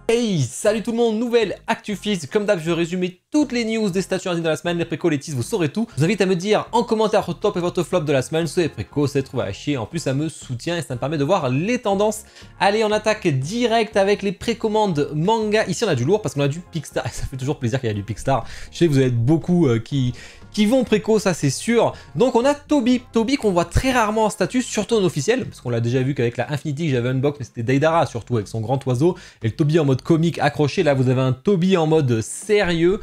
Hey, salut tout le monde, nouvelle ActuFix. Comme d'hab, je vais résumer toutes les news des statuts de la semaine, les précos, les teases, vous saurez tout. Je vous invite à me dire en commentaire votre top et votre flop de la semaine, soit les précos, c'est trouvé à chier. En plus, ça me soutient et ça me permet de voir les tendances. Allez, on attaque direct avec les précommandes manga. Ici, on a du lourd parce qu'on a du Picstar et ça fait toujours plaisir qu'il y ait du Picstar. Je sais que vous êtes beaucoup qui vont préco, ça c'est sûr. Donc on a Toby qu'on voit très rarement en statut, surtout en officiel, parce qu'on l'a déjà vu qu'avec la Infinity que j'avais unbox, mais c'était Deidara surtout avec son grand oiseau, et le Toby en mode comique accroché. Là vous avez un Toby en mode sérieux.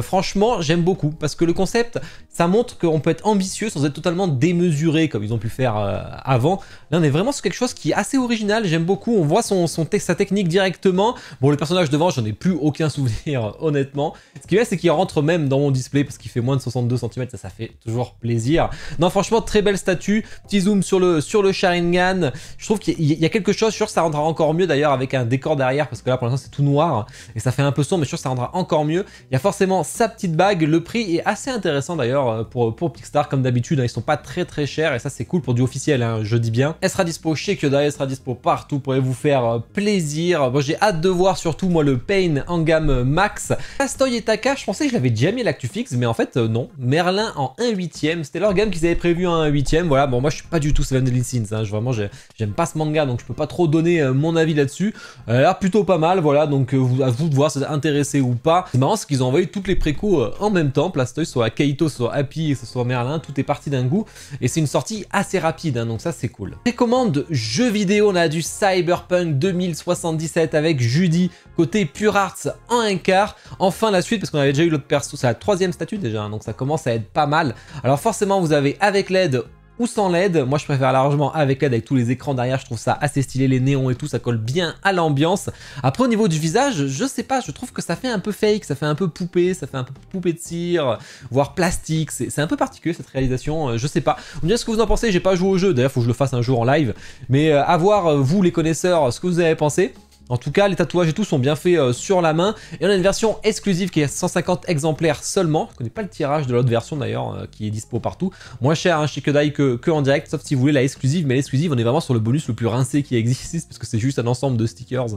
Franchement j'aime beaucoup, parce que le concept, ça montre qu'on peut être ambitieux sans être totalement démesuré comme ils ont pu faire avant. Là on est vraiment sur quelque chose qui est assez original, j'aime beaucoup, on voit sa technique directement. Bon, le personnage devant, j'en ai plus aucun souvenir honnêtement. Ce qui est bien, c'est qu'il rentre même dans mon display parce qu'il fait moins de 62 cm, ça fait toujours plaisir. Non, franchement, très belle statue. Petit zoom sur le Sharingan. Je trouve qu'il y a quelque chose, je suis sûr que ça rendra encore mieux d'ailleurs avec un décor derrière, parce que là pour l'instant c'est tout noir et ça fait un peu sombre, mais je suis sûr que ça rendra encore mieux. Il y a forcément sa petite bague, le prix est assez intéressant d'ailleurs pour Picstar comme d'habitude, hein, ils sont pas très chers et ça c'est cool pour du officiel, hein, je dis bien. Elle sera dispo chez Kyodai, elle sera dispo partout, pourrez vous faire plaisir. Bon, j'ai hâte de voir surtout moi le Pain en gamme max. Castoy et Taka, je pensais que je l'avais déjà mis à l'ActuFix, mais en fait non. Merlin en 1/8ème, c'était leur gamme qu'ils avaient prévu en 1/8ème, voilà. Bon, moi je suis pas du tout Seven Deadly Sins, hein. Vraiment j'aime pas ce manga, donc je peux pas trop donner mon avis là-dessus. Là plutôt pas mal, voilà, donc à vous de voir si vous êtes intéressé ou pas. C'est marrant, c'est qu'ils ont envoyé toutes les précos en même temps, Plastoy, soit Kaito, soit Happy, et ce soit Merlin, tout est parti d'un coup, et c'est une sortie assez rapide, hein, donc ça c'est cool. Précommande jeux vidéo, on a du Cyberpunk 2077 avec Judy, côté Pure Arts en 1/4. Enfin la suite, parce qu'on avait déjà eu l'autre perso, c'est la 3ème statue déjà, hein, donc ça commence à être pas mal. Alors forcément vous avez avec LED ou sans LED, moi je préfère largement avec LED avec tous les écrans derrière, je trouve ça assez stylé, les néons et tout, ça colle bien à l'ambiance. Après au niveau du visage, je sais pas, je trouve que ça fait un peu fake, ça fait un peu poupée, ça fait un peu poupée de cire, voire plastique, c'est un peu particulier cette réalisation, je sais pas. Vous me direz ce que vous en pensez, j'ai pas joué au jeu, d'ailleurs faut que je le fasse un jour en live, mais à voir vous les connaisseurs ce que vous avez pensé. En tout cas, les tatouages et tout sont bien faits sur la main. Et on a une version exclusive qui est 150 exemplaires seulement. Je connais pas le tirage de l'autre version d'ailleurs, qui est dispo partout. Moins cher hein, chez Kyodai que en direct, sauf si vous voulez la exclusive. Mais l'exclusive, on est vraiment sur le bonus le plus rincé qui existe, parce que c'est juste un ensemble de stickers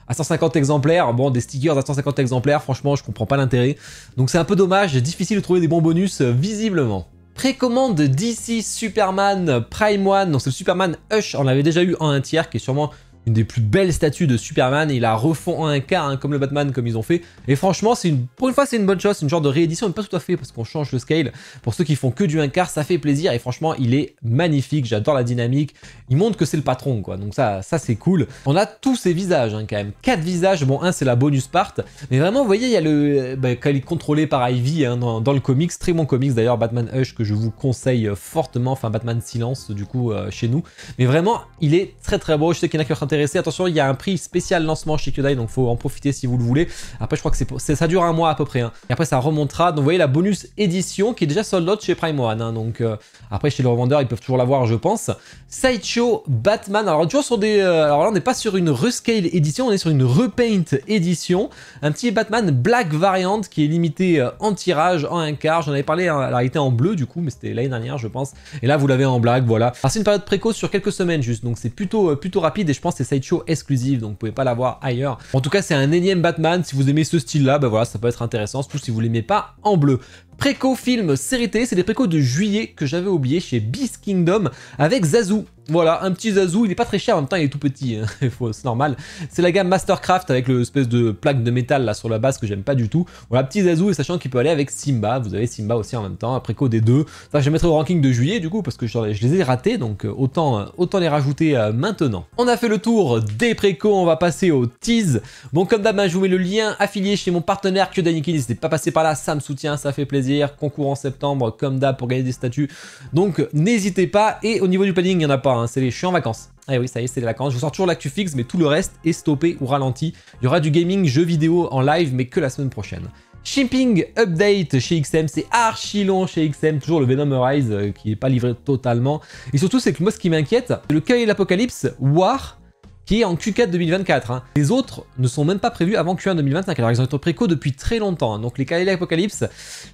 à 150 exemplaires. Bon, des stickers à 150 exemplaires, franchement, je comprends pas l'intérêt. Donc c'est un peu dommage, difficile de trouver des bons bonus visiblement. Précommande DC Superman Prime One, donc c'est le Superman Hush, on l'avait déjà eu en 1/3, qui est sûrement une des plus belles statues de Superman, il la refond en 1/4 hein, comme le Batman comme ils ont fait, et franchement pour une fois c'est une bonne chose, c'est une genre de réédition, mais pas tout à fait parce qu'on change le scale. Pour ceux qui font que du 1/4, ça fait plaisir et franchement il est magnifique, j'adore la dynamique, il montre que c'est le patron quoi, donc ça c'est cool. On a tous ces visages hein, quand même, 4 visages, bon un c'est la bonus part, mais vraiment vous voyez il y a le, quand il est contrôlé par Ivy hein, dans le comics, très bon comics d'ailleurs, Batman Hush que je vous conseille fortement, enfin Batman Silence du coup chez nous, mais vraiment il est très beau, je sais qu'il y en a qui sont intéressés. Attention, il y a un prix spécial lancement chez Kyodai, donc faut en profiter si vous le voulez. Après, je crois que ça dure un mois à peu près. Hein. Et après, ça remontera. Donc, vous voyez la bonus édition qui est déjà sold out chez Prime One. Hein. Donc, après, chez le revendeur, ils peuvent toujours l'avoir, je pense. Sideshow Batman. Alors, toujours sur des. Alors là, on n'est pas sur une rescale édition, on est sur une repaint édition. Un petit Batman Black Variant qui est limité en tirage en 1/4. J'en avais parlé, hein, elle a été en bleu du coup, mais c'était l'année dernière, je pense. Et là, vous l'avez en black, voilà. Alors, c'est une période précoce sur quelques semaines juste, donc c'est plutôt rapide et je pense que c'est Sideshow exclusive, donc vous pouvez pas l'avoir ailleurs. En tout cas, c'est un énième Batman. Si vous aimez ce style-là, bah voilà, ça peut être intéressant, surtout si vous l'aimez pas en bleu. Préco film série télé, c'est des précos de juillet que j'avais oublié chez Beast Kingdom avec Zazu. Voilà, un petit Zazu, il est pas très cher, en même temps il est tout petit, hein. C'est normal. C'est la gamme Mastercraft avec l'espèce de plaque de métal là sur la base que j'aime pas du tout. Voilà, petit Zazu, et sachant qu'il peut aller avec Simba, vous avez Simba aussi en même temps, un préco des deux. Ça je mettrai au ranking de juillet du coup, parce que je les ai ratés, donc autant les rajouter maintenant. On a fait le tour des précos, on va passer au tease. Bon, comme d'hab, je vous mets le lien affilié chez mon partenaire Kyodai Nikki, n'hésitez pas à passer par là, ça me soutient, ça fait plaisir. Concours en septembre, comme d'hab, pour gagner des statuts. Donc, n'hésitez pas. Et au niveau du planning, il n'y en a pas. Hein. Je suis en vacances. Ah oui, ça y est, c'est les vacances. Je vous sors toujours l'ActuFix, mais tout le reste est stoppé ou ralenti. Il y aura du gaming, jeux vidéo en live, mais que la semaine prochaine. Shipping update chez XM, c'est archi long chez XM, toujours le Venom Rise qui n'est pas livré totalement. Et surtout, c'est que moi, ce qui m'inquiète, c'est le Cavalier de l'Apocalypse War qui est en Q4 2024. Hein. Les autres ne sont même pas prévus avant Q1 2025. Alors ils ont été préco depuis très longtemps. Hein. Donc les Kalélia Apocalypse,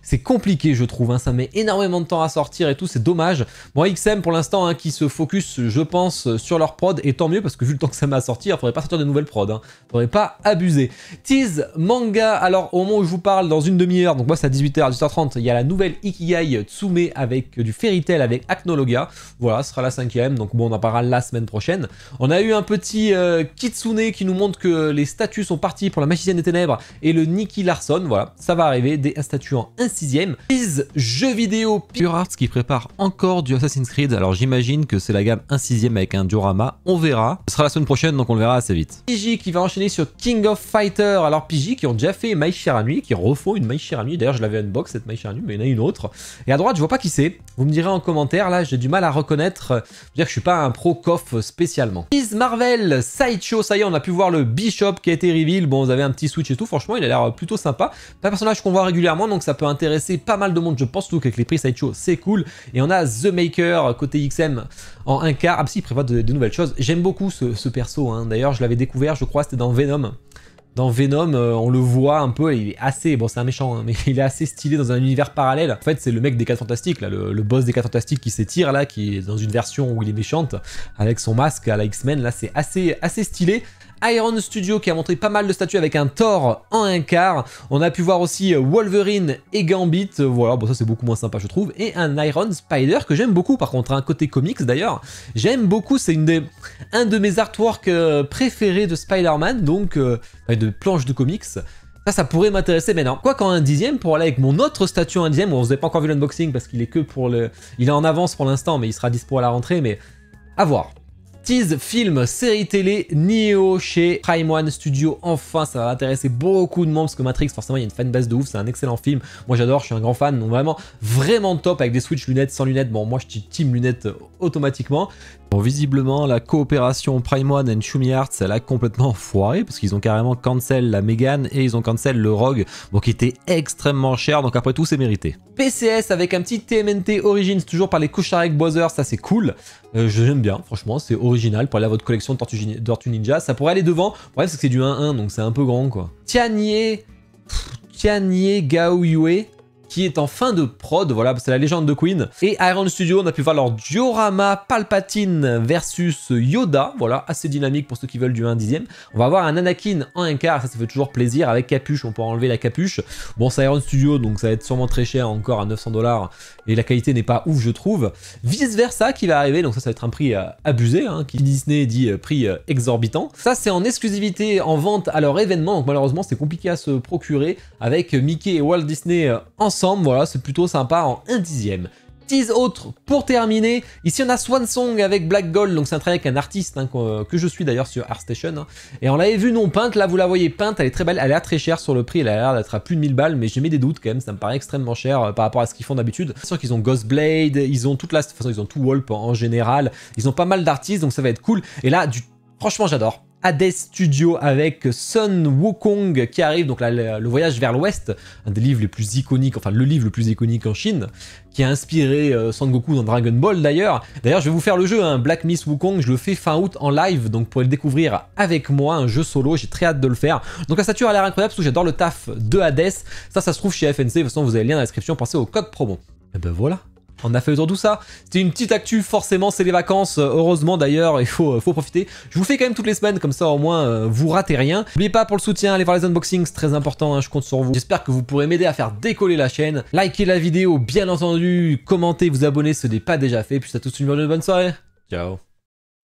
c'est compliqué je trouve. Hein. Ça met énormément de temps à sortir et tout, c'est dommage. Bon, XM pour l'instant, hein, qui se focus, je pense, sur leur prod, et tant mieux parce que vu le temps que ça met à sortir, il faudrait pas sortir de nouvelles prod. Hein. Faudrait pas abuser. Tease manga, alors au moment où je vous parle, dans une demi-heure, donc moi c'est à 18h, 18h30, il y a la nouvelle Ikigai Tsume avec du Fairy Tail avec Acnologia. Voilà, ce sera la 5e, donc bon, on en parlera la semaine prochaine. On a eu un petit Kitsune qui nous montre que les statuts sont partis pour la Magicienne des Ténèbres et le Nicky Larson. Voilà, ça va arriver, des statuts en 1/6. Tease jeux vidéo Pure Arts qui prépare encore du Assassin's Creed. Alors j'imagine que c'est la gamme 1/6 avec un diorama, on verra. Ce sera la semaine prochaine, donc on le verra assez vite. PJ qui va enchaîner sur King of Fighter. Alors PJ qui ont déjà fait Mai Shiranui, qui refont une Mai Shiranui. D'ailleurs je l'avais unbox cette Mai Shiranui, mais il y en a une autre. Et à droite je vois pas qui c'est. Vous me direz en commentaire, là j'ai du mal à reconnaître. Je veux dire que je suis pas un pro KOF spécialement. Tease Marvel Sideshow, ça y est, on a pu voir le Bishop qui a été reveal. Bon, vous avez un petit switch et tout, franchement il a l'air plutôt sympa. C'est un personnage qu'on voit régulièrement, donc ça peut intéresser pas mal de monde, je pense, surtout qu'avec les prix Sideshow c'est cool. Et on a The Maker côté XM en 1 quart. Ah si, il prévoit de nouvelles choses. J'aime beaucoup ce perso, hein. D'ailleurs je l'avais découvert, je crois, c'était dans Venom. Dans Venom, on le voit un peu, il est assez, bon c'est un méchant, hein, mais il est assez stylé dans un univers parallèle. En fait c'est le mec des 4 Fantastiques, là, le boss des 4 Fantastiques qui s'étire là, qui est dans une version où il est méchante, avec son masque à la X-Men, là c'est assez stylé. Iron Studio qui a montré pas mal de statues avec un Thor en 1 quart. On a pu voir aussi Wolverine et Gambit. Voilà, bon ça c'est beaucoup moins sympa je trouve. Et un Iron Spider que j'aime beaucoup par contre, un côté comics d'ailleurs. J'aime beaucoup, c'est un de mes artworks préférés de Spider-Man, donc de planches de comics. Ça pourrait m'intéresser, mais non. Quoi qu'en 1/10, pour aller avec mon autre statut en 1/10, on vous avez pas encore vu l'unboxing parce qu'il est que pour le... Il est en avance pour l'instant, mais il sera dispo à la rentrée, mais à voir. Tease film, série télé, Nioh chez Prime One Studio. Enfin, ça va intéresser beaucoup de monde parce que Matrix, forcément, il y a une fanbase de ouf. C'est un excellent film. Moi, j'adore, je suis un grand fan. Donc, vraiment top avec des Switch lunettes, sans lunettes. Bon, moi, je suis team lunettes automatiquement. Bon, visiblement, la coopération Prime One et Chumi Arts, elle a complètement foiré parce qu'ils ont carrément cancel la Mégane et ils ont cancel le Rogue, bon, qui était extrêmement cher. Donc, après tout, c'est mérité. PCS avec un petit TMNT Origins, toujours par les Kusharek Brothers. Ça, c'est cool. J'aime bien, franchement, c'est original pour aller à votre collection de Tortue Ninja. Ça pourrait aller devant. Le problème, c'est que c'est du 1-1, donc c'est un peu grand, quoi. Tianye Gaoyue, qui est en fin de prod, voilà, c'est la légende de Queen. Et Iron Studio, on a pu voir leur diorama Palpatine versus Yoda, voilà, assez dynamique pour ceux qui veulent du 1/10. On va avoir un Anakin en 1 quart, ça fait toujours plaisir, avec capuche, on peut enlever la capuche. Bon, c'est Iron Studio, donc ça va être sûrement très cher, encore à 900 $, et la qualité n'est pas ouf, je trouve. Vice versa qui va arriver, donc ça va être un prix abusé, hein, qui Disney dit prix exorbitant. Ça, c'est en exclusivité en vente à leur événement, donc malheureusement, c'est compliqué à se procurer, avec Mickey et Walt Disney ensemble. Voilà, c'est plutôt sympa en 1/10. Tease autre pour terminer. Ici on a Swan Song avec Black Gold, donc c'est un travail avec un artiste hein, que je suis d'ailleurs sur ArtStation. Hein. Et on l'avait vu non peinte, là vous la voyez peinte, elle est très belle, elle a l'air très chère sur le prix, elle a l'air d'être à plus de 1000 balles, mais j'ai mis des doutes quand même, ça me paraît extrêmement cher par rapport à ce qu'ils font d'habitude. C'est sûr qu'ils ont Ghostblade, ils ont toute la... De toute façon ils ont tout Wolp en général, ils ont pas mal d'artistes, donc ça va être cool. Et là, franchement j'adore. Hades Studio avec Sun Wukong qui arrive, donc là, le voyage vers l'ouest, un des livres les plus iconiques, enfin le livre le plus iconique en Chine, qui a inspiré Son Goku dans Dragon Ball d'ailleurs. D'ailleurs je vais vous faire le jeu, hein, Black Miss Wukong, je le fais fin août en live, donc vous pourrez le découvrir avec moi, un jeu solo, j'ai très hâte de le faire. Donc la statue a l'air incroyable, parce que j'adore le taf de Hades, ça se trouve chez FNC, de toute façon vous avez le lien dans la description, pensez au code promo. Et ben voilà. On a fait le tour de tout ça. C'était une petite actu, forcément, c'est les vacances. Heureusement d'ailleurs, il faut profiter. Je vous fais quand même toutes les semaines, comme ça au moins vous ratez rien. N'oubliez pas pour le soutien, allez voir les unboxings, c'est très important, hein, je compte sur vous. J'espère que vous pourrez m'aider à faire décoller la chaîne. Likez la vidéo, bien entendu, commentez, vous abonnez, ce n'est pas déjà fait. Puis à tous une bonne soirée. Ciao.